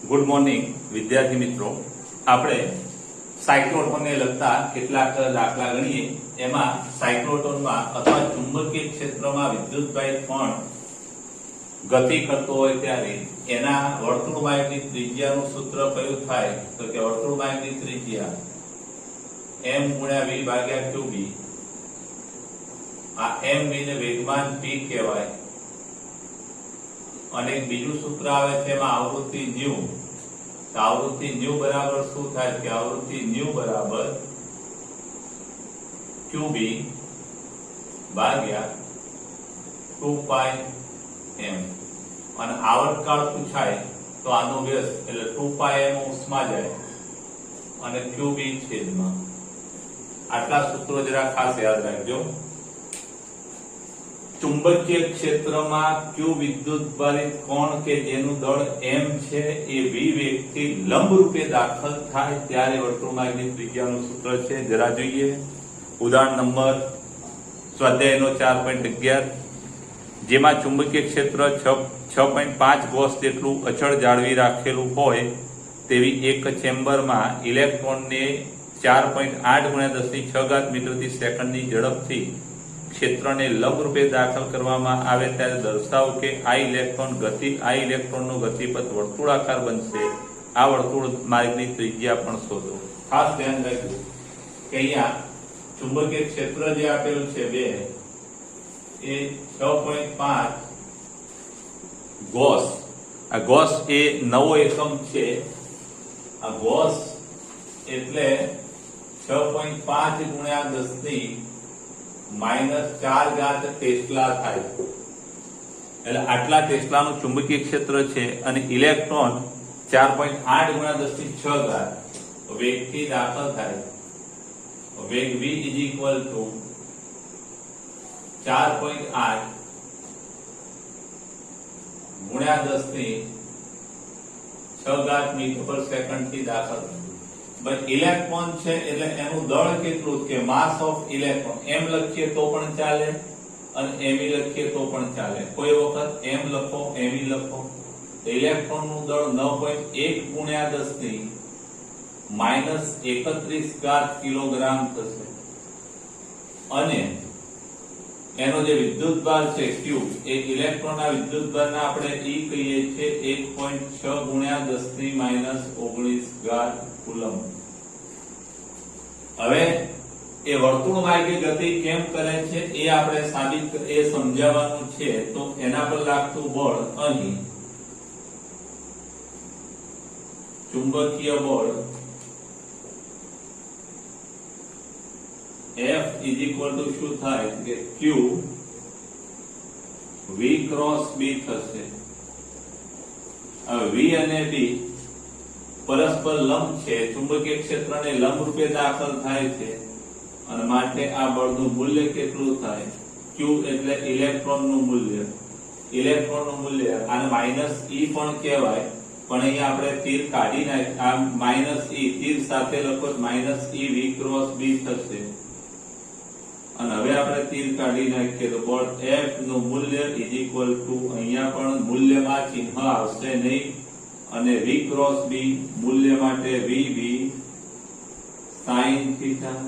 Good morning વિદ્યાર્થી મિત્રો, આપણે સાયક્લોટોનને લગતા કેટલાક દાખલા ગણીએ. એમાં સાયક્લોટોનમાં અથવા ચુંબકીય ક્ષેત્રમાં વિદ્યુતભાઈ કોણ ગતિ કરતો હોય ત્યારે એના વર્તુળમાર્ગની ત્રિજ્યાનું સૂત્ર કયું થાય? તો કે વર્તુળમાર્ગની ત્રિજ્યા m ગુણ્યા v ભાગ્યા qb. આ mv ને વેગમાન p કહેવાય. અને એક બીજું સૂત્ર આવે છે એમાં આવૃત્તિ ન્યુ. તો આવૃત્તિ ન્યુ બરાબર શું થાય? કે આવૃત્તિ ન્યુ બરાબર qb ભાગ્યા 2πm. અને આવર્તકાળ પૂછાય તો આનો વ્યસ્ત એટલે 2πm ઉષ્મા જાય અને qb છેદમાં. આટલા સૂત્રો જરા ખાસ યાદ રાખજો. ચુંબકીય ક્ષેત્રમાં q વિદ્યુતભારિત કોણ કે જેનું દળ m છે એ v વેગથી લંબ રૂપે દાખલ થાય ત્યારે વર્તુળમાર્ગની ત્રિજ્યાનું સૂત્ર છે. જરા જોઈએ. ઉદાહરણ નંબર સ્વાધ્યાયનો 4.11, જેમાં ચુંબકીય ક્ષેત્ર 6.5 ગોસ જેટલું અચળ જાળવી રાખેલું હોય તેવી એક ચેમ્બરમાં ઇલેક્ટ્રોનને 4.8 ગુણ્યા 10⁶ મીટરથી સેકન્ડની ઝડપથી ક્ષેત્રને લંબ રૂપે દાખલ કરવામાં આવે ત્યારે દર્શાવો કે આ ઇલેક્ટ્રોનનું ગતિપથ વર્તુળાકાર બનશે. આ વર્તુળ માર્ગની ત્રિજ્યા પણ શોધો. ખાસ ધ્યાન રાખજો કે અહીંયા ચુંબકીય ક્ષેત્ર જે આપેલું છે 2 એ 6.5 ગોસ. આ ગોસ એ નવો એકમ છે. આ ગોસ એટલે 6.5 ગુણ્યા 10⁻⁴ ટેસ્લા થાય. એટલે આટલા ટેસ્લાનું ચુંબકીય ક્ષેત્ર છે અને ઇલેક્ટ્રોન 4.8 ગુણ્યા 10⁶ વેગથી દાખલ થાય. વેગ v ઇઝ ઇક્વલ ટુ 4.8 ગુણ્યા 10⁶ મીટર પર સેકન્ડ થી દાખલ થાય. ભાઈ ઇલેક્ટ્રોન છે એટલે એનું દળ કેટલું કે માસ ઓફ ઇલેક્ટ્રોન. m લખીએ તો પણ ચાલે અને me લખીએ તો પણ ચાલે. કોઈ વખત m લખો me લખો. ઇલેક્ટ્રોન નું દળ 9.1 ગુણ્યા 10⁻31 કિલોગ્રામ થશે. અને એનો જે વિદ્યુતભાર છે q એ ઇલેક્ટ્રોનના વિદ્યુતભારના આપણે e કહીએ છીએ 1.6 ગુણ્યા 10⁻19 કુલમ. હવે એ વર્તુળ માર્ગે ગતિ કેમ કરે છે એ આપણે સમજાવવાનું છે. તો એના પર લાગતું બળ અહીં ચુંબકીય બળ F ઇઝ ઇક્વલ ટુ શું થાય કે Q V ક્રોસ B થશે. હવે V અને B પરસ્પર લંબ છે. ચુંબકીય ક્ષેત્રને લંબ રૂપે દાખલ થાય છે અને માટે આ બળનું મૂલ્ય કેટલું થાય? Q એટલે ઇલેક્ટ્રોનનું મૂલ્ય. ઇલેક્ટ્રોનનું મૂલ્ય આને માઈનસ E પણ કહેવાય, પણ અહીંયા આપણે તીર કાઢી નાખીએ. આ માઈનસ E તીર સાથે લખો minus E V cross B થશે. અને હવે આપણે તીર કાઢી નાખીએ તો બળ F નું મૂલ્ય ઇઝ ઇક્વલ ટુ અહીંયા પણ મૂલ્યમાં ચિહ્ન આવશે નહીં અને V ક્રોસ B મૂલ્ય માટે VV sin થીટા.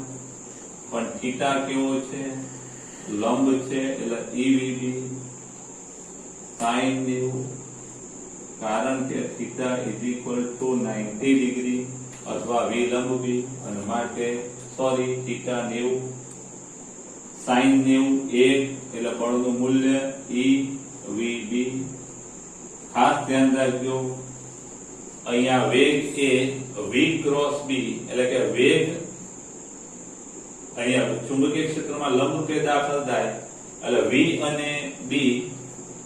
પણ થીટા કેવો છે? લંબ છે એટલે EVB sin 90, કારણ કે theta is equal to 90 degree અથવા V લંબ B અને માટે થીટા 90 sin 90 એટલે બળનું મૂલ્ય EVB. ખાસ ધ્યાન રાખજો અહીંયા વેગ એ V ક્રોસ B એટલે કે વેગ અહીંયા ચુંબકીય ક્ષેત્રમાં લંબ રૂપે દાખલ થાય એટલે V અને B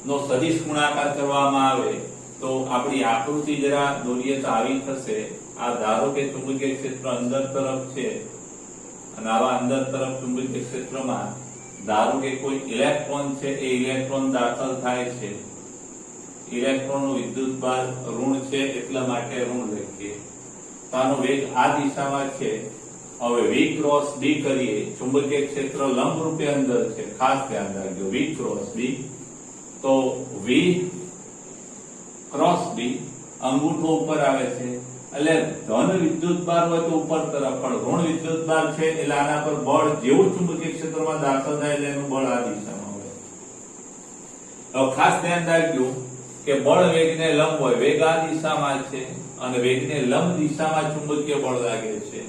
નો સદિશ ગુણાકાર કરવામાં આવે તો આપણી આકૃતિ જરા દોરીએ તો આવી થશે. આ ધારો કે ચુંબકીય ક્ષેત્ર અંદર તરફ છે અને આવા અંદર તરફ ચુંબકીય ક્ષેત્રમાં ધારો કે કોઈ ઇલેક્ટ્રોન છે એ ઇલેક્ટ્રોન દાખલ થાય છે. ઇલેક્ટ્રોનનું વિદ્યુતભાર ઋણ છે એટલા માટે ઋણ લખીએ. તો આનો વેગ આ દિશામાં છે. હવે V ક્રોસ B કરીએ. ચુંબકીય ક્ષેત્ર લંબ રૂપે અંદર છે. ખાસ ધ્યાન રાખજો V ક્રોસ B. તો V ક્રોસ B અંગૂઠો ઉપર આવે છે એટલે ધન વિદ્યુતભાર હોય તો ઉપર તરફ, પણ ઋણ વિદ્યુતભાર છે એટલે આના પર બળ જેવું ચુંબકીય ક્ષેત્રમાં દાખલ થાય એટલે એનું બળ આ દિશામાં હોય. હવે ખાસ ધ્યાન રાખજો કે બળ વેગને લંબ હોય, વેગ આ દિશામાં છે અને વેગને લંબ દિશામાં ચુંબકીય બળ લાગે છે.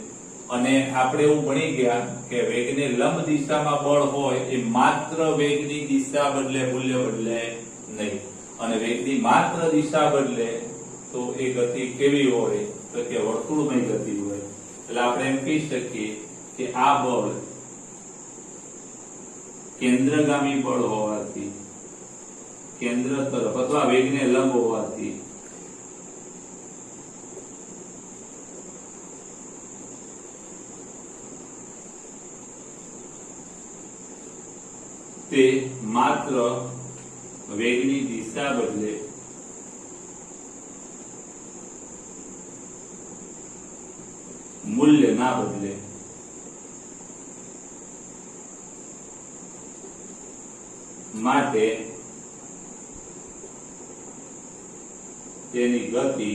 અને આપણે એવું ભણી ગયા કે વેગને લંબ દિશામાં બળ હોય એ માત્ર વેગની દિશા બદલે, મૂલ્ય બદલે નહીં. અને વેગની માત્ર દિશા બદલે તો એ ગતિ કેવી હોય તો કે વર્તુળમય ગતિ હોય. એટલે આપણે એમ કહી શકીએ કે આ બળ કેન્દ્રગામી બળ હોવાથી, કેન્દ્ર તરફ અથવા વેગને લંબ હોવાથી તે માત્ર વેગની દિશા બદલે મૂલ્ય ના બદલે. માટે તેની ગતિ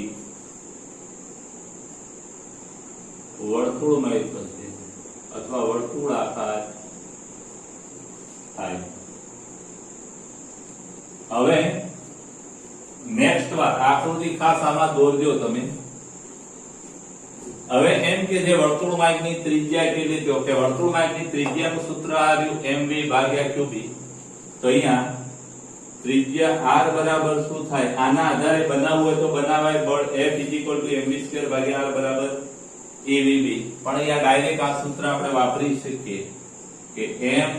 વર્તુળમય થશે અથવા વર્તુળાકાર થાય. હવે નેક્સ્ટ વાત, આકૃતિ ખાસ આમાં દોરજો તમે. હવે એમ કે જે વર્તુળ માર્ગની ત્રિજ્યા કેટલી તો કે વર્તુળ માર્ગની ત્રિજ્યાનું સૂત્ર આવ્યું mv ભાગ્યા qb. તો અહીંયા ત્રિજ્યા r બરાબર શું થાય, આના આધારે બનાવવું હોય તો બનાવાય. બળ F mv² ભાગ્યા r બરાબર avb. પણ અહીંયા ડાયરેક્ટ આ સૂત્ર આપણે વાપરી શકીએ કે m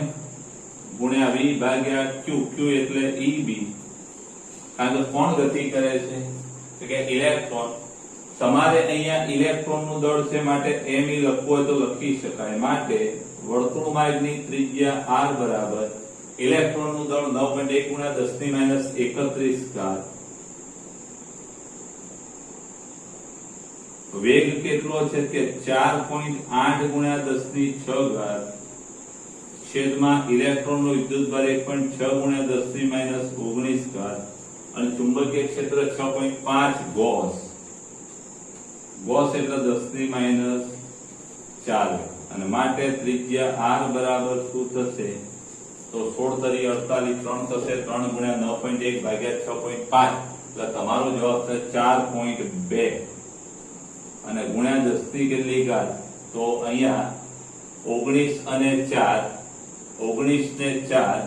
ગુણ્યા v ભાગ્યા q, q એટલે eb. કારણ કે કોણ ગતિ કરે છે તો કે ઇલેક્ટ્રોન. તમારે અહીંયા ઇલેક્ટ્રોન નું દળ છે માટે m લખવું હોય તો લખી શકાય. માટે વર્તુળ માર્ગની ત્રિજ્યા r બરાબર ઇલેક્ટ્રોન નું દળ 9.1 ગુણ્યા 10⁻31². વેગ કેટલો છે કે 4.8 ગુણ્યા 10⁶ છેદમાં ઇલેક્ટ્રોન નો વિદ્યુતભાર 1.6 ગુણ્યા 10⁻19². અને ચુંબકીય ક્ષેત્ર 6.5 ગોસ. ગોસ એટલે 10⁻4. અને માટે ત્રિજ્યા r બરાબર શું થશે તો 16 તરી 48, 3 થશે, 3 ગુણ્યા 9.1 ભાગ્યા 6.5 એટલે તમારો જવાબ થશે 4.2. અને ગુણ્યા 10 ની કેટલી ઘાત તો અહીંયા 19 અને 4, 19 ને 4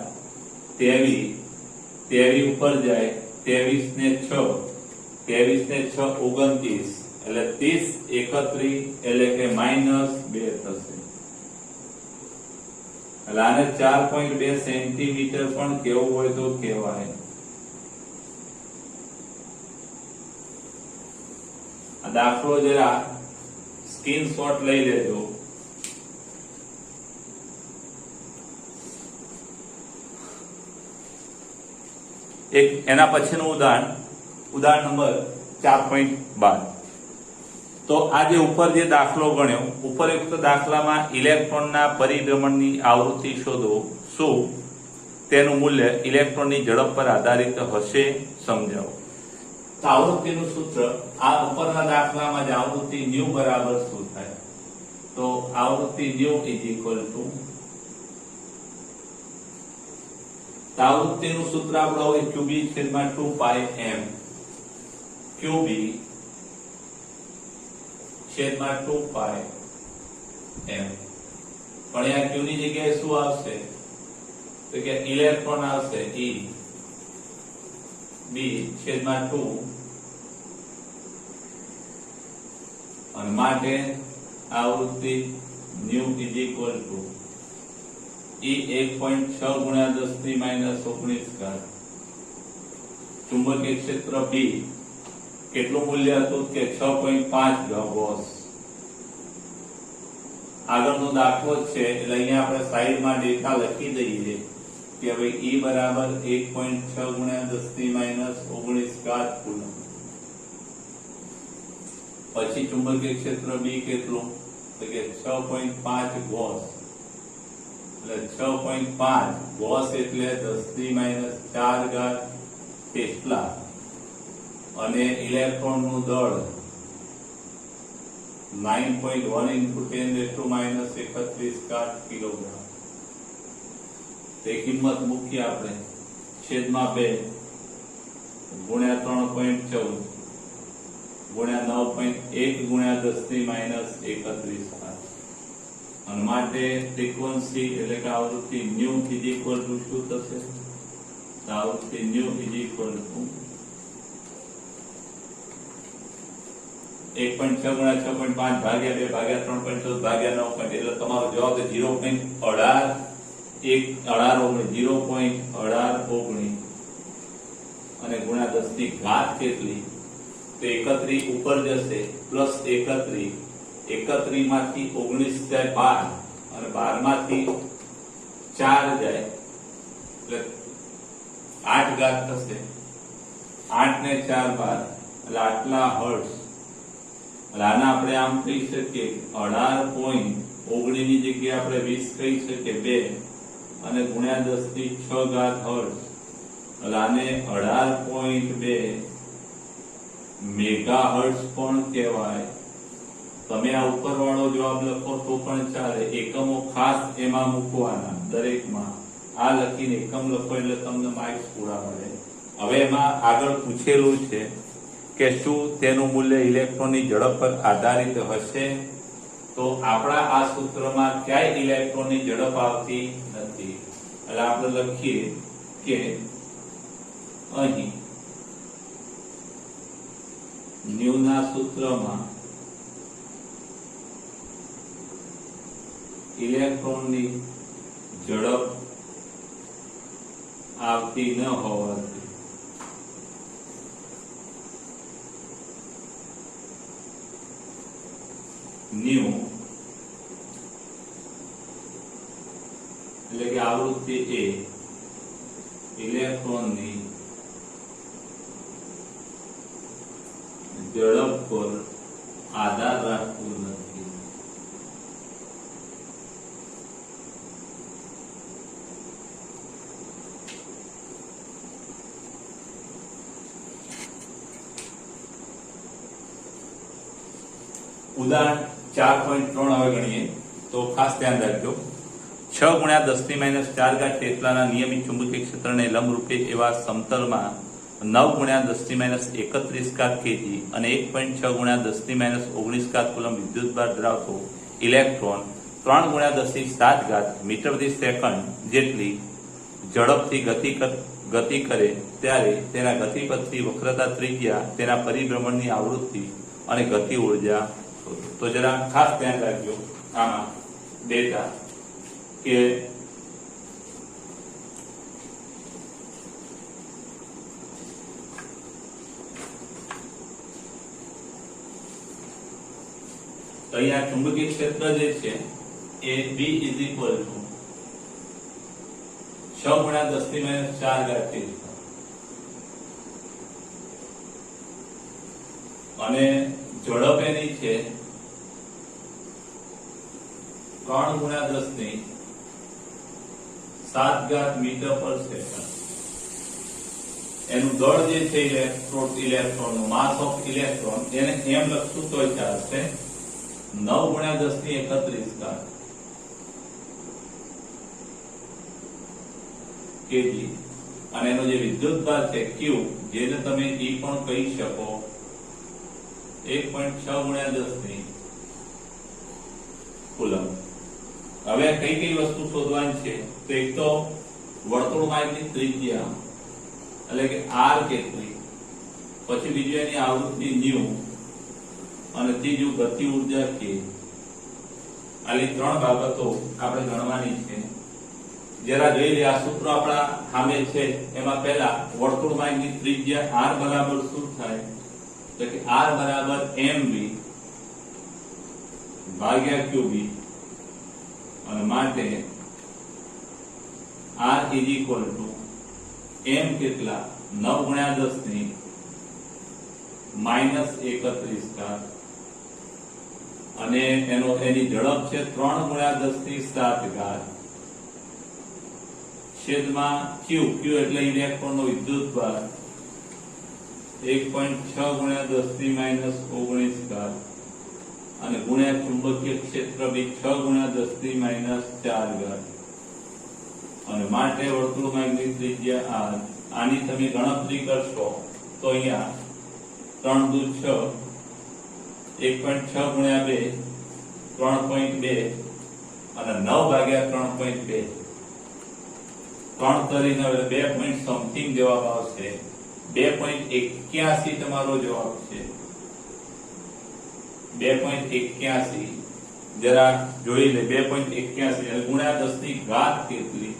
23 ઉપર જાય, 23 ને 6, 23 ને 6 29 એટલે 30 31 એટલે કે -2 થશે. એટલે આને 4.2 સેન્ટીમીટર પણ કેવું હોય તો કહેવાય. આ દાખલો જરા સ્ક્રીનશોટ લઈ લેજો. એક એના પછીનું ઉદાહરણ નંબર 4.12. તો આ જે ઉપર જે દાખલો ગણ્યો, ઉપરયુક્ત દાખલામાં ઇલેક્ટ્રોનના પરિભ્રમણની આવૃત્તિ શોધો. શું તેનું મૂલ્ય ઇલેક્ટ્રોનની ઝડપ પર આધારિત હશે? સમજાવો. તો આવૃત્તિનું સૂત્ર આ ઉપરના દાખલામાં જ આવૃત્તિ ν બરાબર શું થાય તો આવૃત્તિ ν આવૃત્તિનું સૂત્ર આપણું હોય qb છેદમાં 2πm, qb છેદમાં 2πm. પણ અહીંયા q ની જગ્યાએ શું આવશે તો કે ઇલેક્ટ્રોન આવશે e b છેદમાં 2. અને માટે આવૃત્તિ ν E 1.6 ગુણ્યા 10⁻19². ચુંબકીય ક્ષેત્ર B કેટલું મૂલ્ય હતું કે 6.5 ગોસ. આગળનો દાખલો છે એટલે અહીંયા આપણે સાઈડમાં ડેટા લખી દઈએ કે હવે E બરાબર 1.6 ગુણ્યા 10⁻19² કુલમ. પછી ચુંબકીય ક્ષેત્ર B કેટલું તો કે 6.5 ગોસ. એટલે 6.5 ગોસ એટલે 10⁻4 ટેસ્લા. અને ઇલેક્ટ્રોનનું દળ 9.1 × 10⁻³ કિલોગ્રામ. તે કિંમત મૂકી આપણે છેદમાં 2 ગુણ્યા 3.14 ગુણ્યા 9.1 × 10⁻31 અને માટે ફ્રીક્વન્સી એટલે કે આવૃત્તિ ન્યુ ઇઝ ઇક્વલ ટુ શું થશે? આવૃત્તિ ન્યુ ઇઝ ઇક્વલ ટુ 1.6 × 6.5 ભાગ્યા 2 ભાગ્યા 3.14 ભાગ્યા 9. એટલે તમારો જવાબ 0.1819 અને ગુણ્યા 10 ની ઘાત કેટલી? તો 31 ઉપર જશે પ્લસ 31 માંથી 19 જાય 12 અને 12 માંથી 4 જાય એટલે 8 ઘાત થશે. 8 ને 4 12 એટલે આટલા હર્ટ્ઝ. આના આપણે આમ કહી શકીએ 18.19 ની જગ્યાએ આપણે 20 કહી શકીએ 2 અને ગુણ્યા 10 ની 6 ઘાત હર્ટ્ઝ. એટલે આને 18.2 મેગાહર્ટ્ઝ પણ કહેવાય. તમે આ ઉપરવાળો જવાબ લખો તો પણ ચાલે. એકમો ખાસ એમાં મૂકવાના દરેકમાં. આ લખીને એકમ લખો એટલે તમને માર્ક્સ પૂરા મળે. હવે એમાં આગળ પૂછેલું છે કે શું તેનું મૂલ્ય ઇલેક્ટ્રોનની ઝડપ પર આધારિત હશે? તો આપણા આ સૂત્રમાં ક્યાંય ઇલેક્ટ્રોનની ઝડપ આવતી નથી. એટલે આપણે લખીએ કે અહીં ન્યુના સૂત્રમાં ઇલેક્ટ્રોનની ઝડપ આવતી ન હોવાથી ન્યુ એટલે કે આવૃત્તિ એ ઇલેક્ટ્રોનની ઝડપ પર આધાર રાખતું નથી. ઉદાહરણ 4.3 હવે ગણીએ તો ખાસ ધ્યાન રાખજો. 6 × 10⁻⁴ ટેસ્લાના નિયમિત ચુંબકીય ક્ષેત્રને લંબરૂપે એવા સમતલમાં 9 × 10⁻31 kg અને 1.6 × 10⁻19 કુલમ વિદ્યુતભાર ધરાવતો ઇલેક્ટ્રોન 3 × 10⁷ મીટર પ્રતિ સેકન્ડ જેટલી ઝડપથી ગતિ કરે ત્યારે તેના ગતિપથની વક્રતા ત્રિજ્યા, તેના પરિભ્રમણની આવૃત્તિ અને ગતિ ઉર્જા. તો જરા ખાસ ધ્યાન રાખજો આમાં ડેટા કે અહીંયા ચુંબકીય ક્ષેત્ર જે છે એ B = 6 × 10⁻⁴ અને ઝડપ એની છે 3 × 10⁷ મીટર પર સેકન્ડ. એનું દળ જે છે ઇલેક્ટ્રોનનું માસ ઓફ ઇલેક્ટ્રોન એને એમ લખશું તો ચાલશે 9 × 10⁻31 kg અને એનો જે વિદ્યુતભાર છે Q જેને તમે E પણ કહી શકો 1.6 × 10 કુલમ. હવે કઈ વસ્તુ શોધવાની છે? તો એક તો વર્તુળમાંની ત્રિજ્યા એટલે કે R કેટલી, પછી બીજું એની આવૃત્તિ ન્યુ અને ત્રીજું ગતિ ઉર્જા કે. આલી 3 બાબતો આપણે ગણવાની છે. જરા જોઈ લે આ સૂત્ર આપણા સામે છે. એમાં પહેલા વર્તુળમાંની ત્રિજ્યા R બરાબર શું થાય? તો કે R બરાબર mv ભાગ્યા qb અને માટે R = m કેટલા 9 × 10⁻31 અને એની ઝડપ છે 3 × 10⁷ છેદમાં q એટલે ઇલેક્ટ્રોનનો વિદ્યુતભાર 1.6 ગુણ્યા 10⁻⁻19 ઘાત અને ગુણ્યા ચુંબકીય ક્ષેત્ર બી 6 ગુણ્યા 10⁻⁴ ઘાત અને માટે વર્તુળમાંની ત્રિજ્યા r. આની તમે ગણતરી કરશો તો અહીંયા 3 દુ 6, 1.6 ગુણ્યા 2 3.2 અને 9 ભાગ્યા 3.2 3 કરીને 2 પોઈન્ટ સમથિંગ જવાબ આવશે. 2.81 તમારો જવાબ છે. 2.81 જરા જોઈ લે. 2.81 અને ગુણ્યા 10 ની ઘાત કેટલી?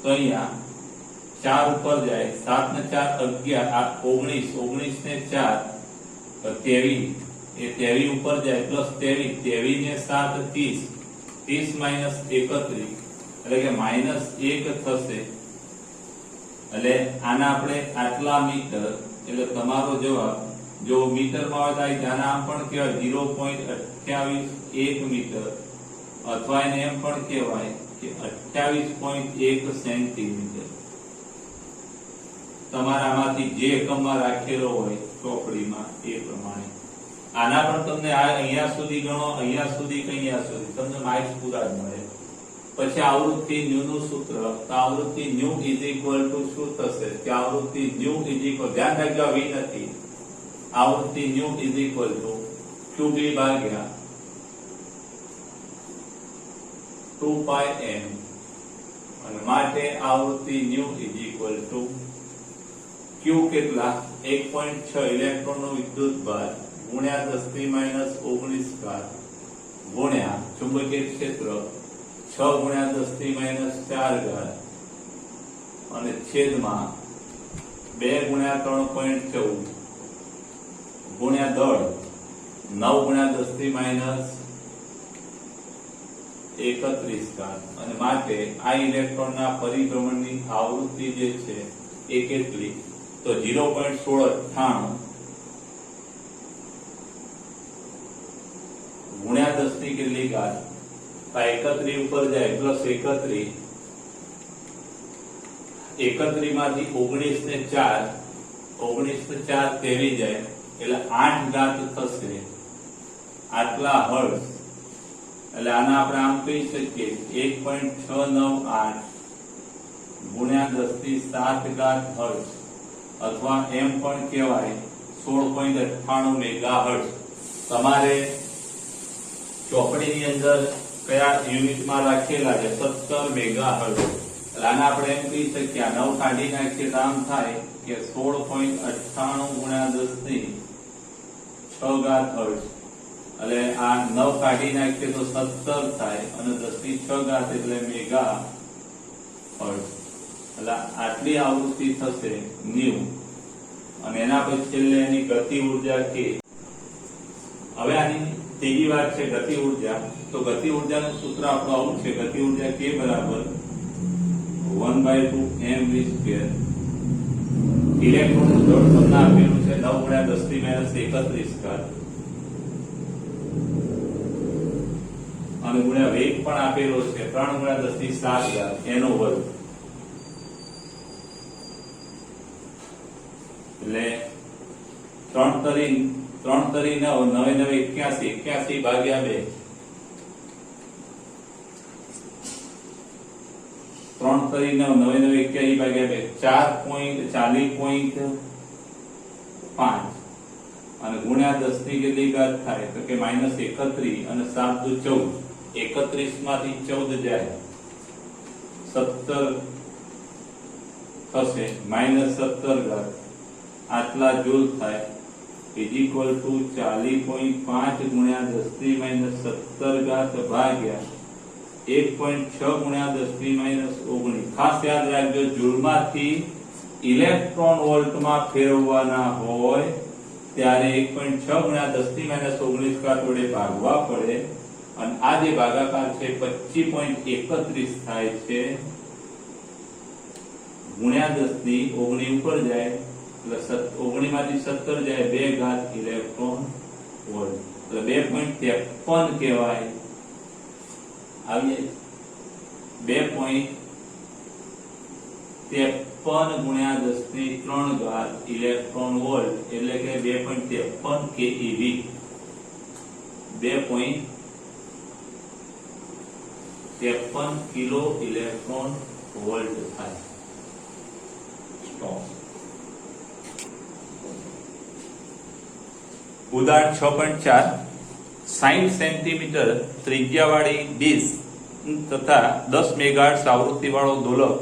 તો અહીંયા 4 ઉપર જાય. 7 ને 4 11 આ 19 19 ને 4 23 એ 23 ઉપર જાય પ્લસ 23 23 ને 7 30 30 માઈનસ 31 એટલે કે -1 થશે. એટલે આના આપણે આટલા મીટર એટલે તમારો જવાબ જો મીટરમાં હોય તો આના આમ પણ કહેવાય 0.281 મીટર અથવા એને એમ પણ કહેવાય કે 28.1 સેન્ટીમીટર. તમારામાંથી જે એકમમાં રાખેલો હોય ચોપડીમાં એ પ્રમાણે આના પણ તમને અહીંયા સુધી ગણો, અહીંયા સુધી કે અહીંયા સુધી તમને માર્ક્સ પૂરા જ મળે. પછી આવૃત્તિ ન્યુ નું સૂત્ર. તો આવૃત્તિ ન્યુ ઇઝ ઇક્વલ ટુ શું થશે કે આવૃત્તિ ન્યુ ઇઝ ઇક્વલ, ધ્યાન રાખજો આ વી નથી, આવૃત્તિ new is equal to QB ભાગ્યા 2πm અને માટે આવૃત્તિ new is equal to Q કેટલા 1.6 ઇલેક્ટ્રોન નો વિદ્યુત ભાર ગુણ્યા 10⁻⁻19 ઘાત ગુણ્યા ચુંબકીય ક્ષેત્ર 6 ગુણ્યા 10⁻⁴ ઘાત અને છેદમાં 2 ગુણ્યા 3.14 ગુણ્યા દળ 9 ગુણ્યા 10⁻31 ઘાત અને માટે આ ઇલેક્ટ્રોનના પરિભ્રમણની આવૃત્તિ જે છે એ કેટલી? તો 0.1698 ગુણ્યા 10 ની કેટલી ઘાત? 31 ઉપર જાય પ્લસ 31 31 માંથી 19 ને 4 19 ને 4 તેવી જાય એટલે 8 ઘાત થશે. આટલા હર્ટ્ઝ એટલે આને આપણે આમ કહી શકીએ 1.698 ગુણ્યા 10 ની 7 ઘાત હર્ટ્ઝ અથવા એમ પણ કહેવાય 16.98 મેગાહર્ટ્ઝ. તમારે ચોપડીની અંદર કયા યુનિટમાં રાખેલા છે? 17 મેગાહર્ટ્ઝ. એટલે આને આપણે એમ કહી શકીએ આ 9 કાઢી નાખીએ તો આમ થાય કે 16.98 ગુણ્યા 10 ની 6 ઘાત હર્ટ્ઝ. એટલે આ 9 કાઢી નાખીએ તો 17 થાય અને 10 ની 6 ઘાત એટલે મેગા હર્ટ્ઝ. એટલે આટલી આવૃત્તિ થશે ન્યુ અને એના પછી છેલ્લે એની ગતિ ઉર્જા કે. હવે આની ત્રીજી વાત છે ગતિ ઉર્જા. તો ગતિ ઉર્જાનું સૂત્ર આપણું આવું છે, ગતિ ઉર્જા K બરાબર 1/2mv². ઇલેક્ટ્રોનનું દળ તમને આપેલું છે 9 ગુણ્યા 10⁻31 ઘાત અને ગુણ્યા વેગ પણ આપેલો છે 3 ગુણ્યા 10 ની 7 ઘાત એનો વર્ગ. એટલે 3 તરી 9 9 9 81 81 ભાગ્યા 2 3 તરી 9 9 9 81 ભાગ્યા 2 4.40.5 અને ગુણ્યા 10 ની કેટલી ઘાત થાય તો કે -31 અને 7 દુ 14 31 માંથી 14 જાય 17 થશે -17 ઘાત આટલા જૂલ થાય ઇઝ ઇક્વલ ટુ 40.5 ગુણ્યા 10⁻17 ઘાત ભાગ્યા 1.6 ગુણ્યા 10⁻19. ખાસ યાદ રાખજો જૂલમાંથી ઇલેક્ટ્રોન વોલ્ટમાં ફેરવવાના હોય ત્યારે 1.6 ગુણ્યા 10⁻19 ઘાત વડે ભાગવા પડે અને આ જે ભાગાકાર છે 25.31 થાય છે ગુણ્યા 10 ની 19 ઉપર જાય એટલે 19 માંથી 17 જાય 2 ઘાત ઇલેક્ટ્રોન વોલ્ટ એટલે 2.53 કહેવાય. આવી 2.53 ગુણ્યા 10³ ઇલેક્ટ્રોન વોલ્ટ એટલે કે 2.53 keV 2.53 કિલો ઇલેક્ટ્રોન વોલ્ટ થાય. સ્ટોપ. ઉદાહરણ 6.4 60 સેન્ટીમીટર ત્રિજ્યાવાળી ડીશ તથા 10 મેગાહર્ટ્ઝ આવૃત્તિવાળો દોલક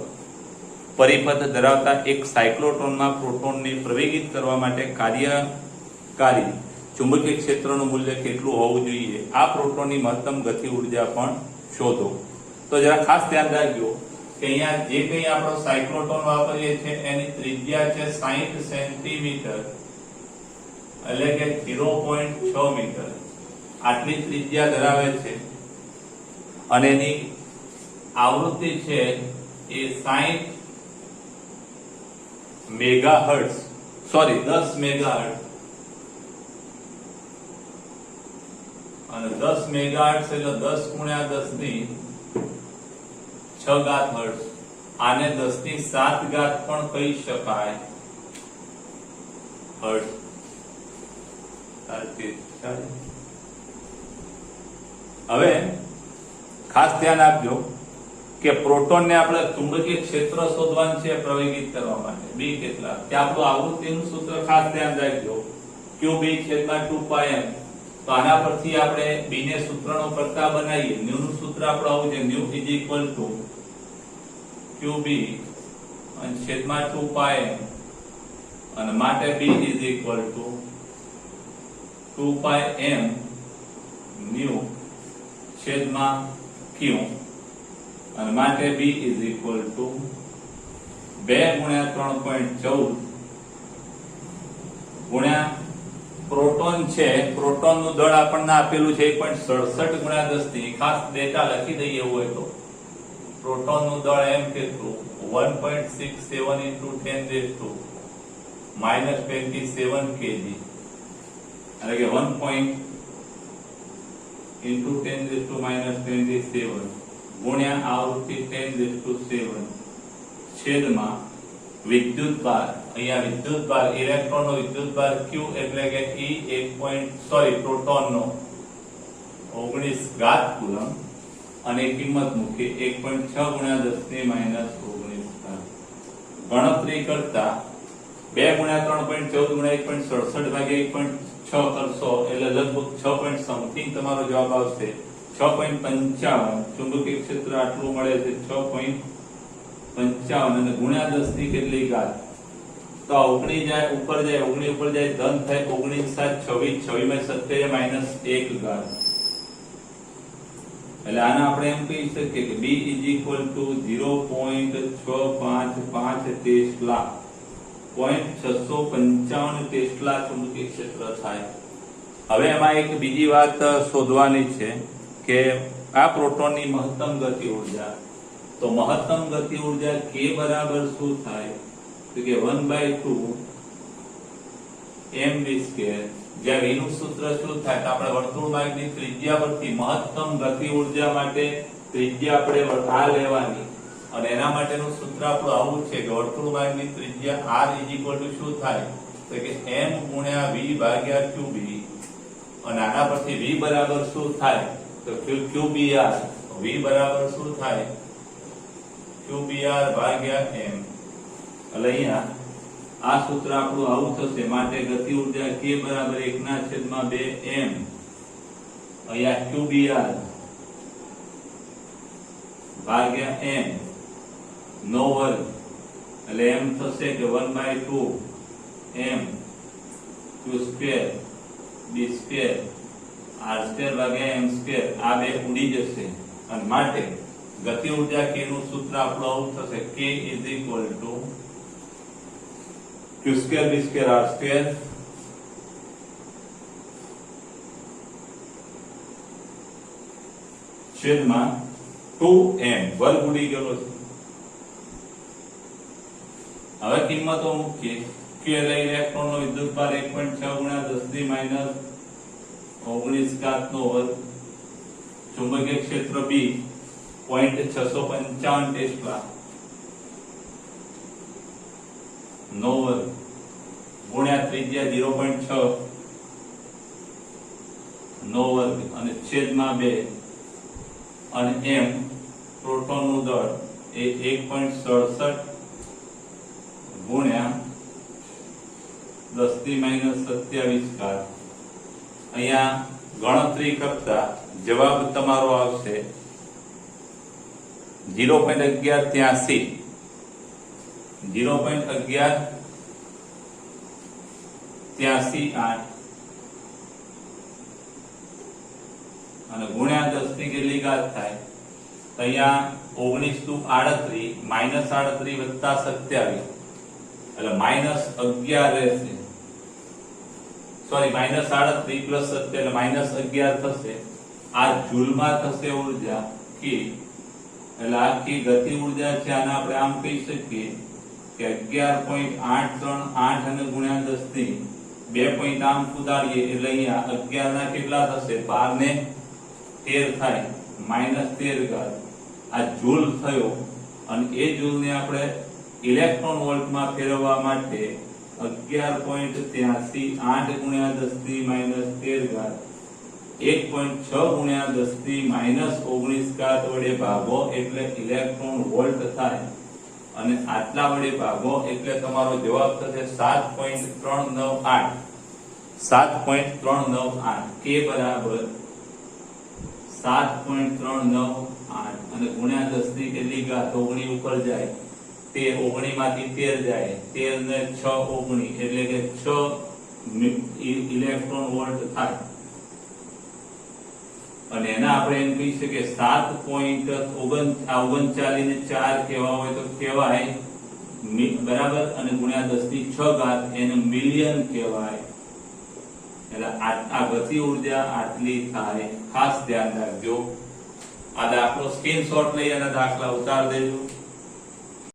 પરિપથ ધરાવતા એક સાયક્લોટ્રોનમાં પ્રોટોનને પ્રવેગિત કરવા માટે કાર્યકારી ચુંબકીય ક્ષેત્રનું મૂલ્ય કેટલું હોવું જોઈએ? આ પ્રોટોનની મહત્તમ ગતિ ઉર્જા પણ શોધો. તો જરા ખાસ ધ્યાન રાખજો કે અહીંયા જે કંઈ આપણો સાયક્લોટ્રોન વાપરીએ છીએ એની ત્રિજ્યા છે 60 સેન્ટીમીટર એટલે કે 0.6 મીટર. આટલી ત્રિજ્યા ધરાવે છે અને એની આવૃત્તિ છે એ 60 મેગાહર્ટ્ઝ 10 મેગાહર્ટ્ઝ અને 10 મેગાહર્ટ્ઝ એટલે 10 ગુણ્યા 10⁶ હર્ટ્ઝ. આને 10�৭ પણ કહી શકાય હર્ટ્ઝ. હવે ખાસ ધ્યાન આપજો કે પ્રોટોનને આપણે ચુંબકીય ક્ષેત્ર શોધવાનું છે પ્રવેગિત કરવા માટે. બી કેટલા કે આપણું આવૃત્તિનું સૂત્ર ખાસ ધ્યાન રાખજો qB/2πm. તો આના પરથી આપણે બી ને સૂત્રનો પ્રકાર બનાવીએ. ન્યુ નું સૂત્ર આપણું આવું છે ન્યુ qB/2πm અને માટે B/2πm ન્યુ છેદમાં q અને માટે B = 2 ગુણ્યા 3.14 ગુણ્યા પ્રોટોન છે. પ્રોટોનનું દળ આપણને આપેલું છે 1.67 ગુણ્યા 10 થી. ખાસ ડેટા લખી દઈએ એવું હોય તો પ્રોટોનનું દળ એમ કેટલું 1.67 × 10⁻27 kg એટલે કે 1 × 10⁻27 ગુણ્યા આવૃત્તિ 10⁻7 છેદમાં વિદ્યુતભાર. અહીંયા વિદ્યુતભાર ઇલેક્ટ્રોનનો વિદ્યુતભાર q એટલે કે પ્રોટોનનો 19 કુલમ અને કિંમત મૂકી 1.6 ગુણ્યા 10⁻19. ગણતરી કરતા 2 ગુણ્યા 3.14 ગુણ્યા 1.67 ભાગ્યા 1.6 કરશો એટલે લગભગ 6 સમથિંગ તમારો જવાબ આવશે. 6.55 ચુંબકીય ક્ષેત્ર આટલું મળે છે 6.55 અને ગુણ્યા 10 ની કેટલી ઘાત તો 19 જાય ઉપર જાય 19 ઉપર જાય ધન થાય 19 7 26 26 માં 27 -1 ઘાત. એટલે આને આપણે એમ કહી શકીએ કે B = 0.655 ટેસ્લા 0.655 ટેસ્લા ચુંબકીય ક્ષેત્ર થાય. હવે એમાં એક બીજી વાત શોધવાની છે કે આ પ્રોટોનની મહત્તમ ગતિ ઉર્જા. તો મહત્તમ ગતિ ઉર્જા k બરાબર શું થાય તો કે 1/2 mv². જ્યાં v નું સૂત્ર શું થાય તો આપણે વર્તુળ માર્ગની ત્રિજ્યા પરથી મહત્તમ ગતિ ઉર્જા માટે ત્રિજ્યા આપણે આ લેવાની અને એના માટેનું સૂત્ર આપણું આવું છે કે વર્તુળ માર્ગની ત્રિજ્યા r = શું થાય તો કે m ગુણ્યા v ભાગ્યા qb અને આના પરથી v બરાબર શું થાય તો qbr. v બરાબર શું થાય qbr ભાગ્યા m. એટલે અહીંયા આ સૂત્ર આપણું આવું થશે. માટે ગતિ ઉર્જા k બરાબર 1/2m અહીંયા qbr ભાગ્યા m નો વર્ગ એટલે m થશે કે 1/2 m q² b² r² ભાગ્યા m². આ બે ઉડી જશે અને માટે ગતિ ઉર્જા k નું સૂત્ર આપણું આવું થશે k = q² b² r² છેદમાં 2m. વર્ગ ઉડી ગયો છે. હવે કિંમતો મૂકીએ. q એટલે ઇલેક્ટ્રોનનો વિદ્યુતભાર 1.6 ગુણ્યા 10⁻19 નો વર્ગ. ચુંબકીય ક્ષેત્ર B 0.655 ટેસ્લા નો વર્ગ ગુણ્યા ત્રિજ્યા 0.6 નો વર્ગ અને છેદમાં 2 અને એમ પ્રોટોનનું દળ એ 1.67 ગુણ્યા 10⁻27 ઘાત. અહીંયા ગણતરી કરતા જવાબ તમારો આવશે 0.1183 0.1183 અને ગુણ્યા 10 ની કેટલી ઘાત થાય? તો અહીંયા 19 × 38 -38 વત્તા 27 એટલે -11 રહેશે. સોરી -38 પ્લસ 27 એટલે -11 થશે. આ જૂલમાં થશે ઉર્જા કે એટલે આખી ગતિ ઉર્જા છે. આને આપણે આમ કહી શકીએ કે 11.838 અને ગુણ્યા 10 ની 2 પોઈન્ટ આમ ઉડાડીએ એટલે અહીંયા 11 ના કેટલા થશે? 12 ને 13 થાય -13 ઘાત. આ જૂલ થયો અને એ જૂલને આપણે ઇલેક્ટ્રોન વોલ્ટમાં ફેરવવા માટે 11.83 8 ગુણ્યા 10 ની -13 ઘાત 1.6 ગુણ્યા 10 ની -19 ઘાત વડે ભાગો એટલે ઇલેક્ટ્રોન વોલ્ટ થાય અને આટલા વડે ભાગો એટલે તમારો જવાબ થશે 7.398 7.398 કે બરાબર 7.398 અને ગુણ્યા 10 ની કેટલી ઘાત? 19 ઉપર જાય તે 19 માંથી 13 જાય 13 ને 6 19 એટલે કે 6 ઇલેક્ટ્રોન વોલ્ટ થાય. અને એના આપણે એમ કહી શકીએ 7.39 ને 4 કેવા હોય તો કહેવાય બરાબર અને ગુણ્યા 10 ની 6 ઘાત એને મિલિયન કહેવાય. એટલે આ ગતિ ઉર્જા આટલી થાય. ખાસ ધ્યાન રાખજો. આ દાખલો સ્ક્રીનશોટ લઈ અને દાખલા ઉતાર દેજો.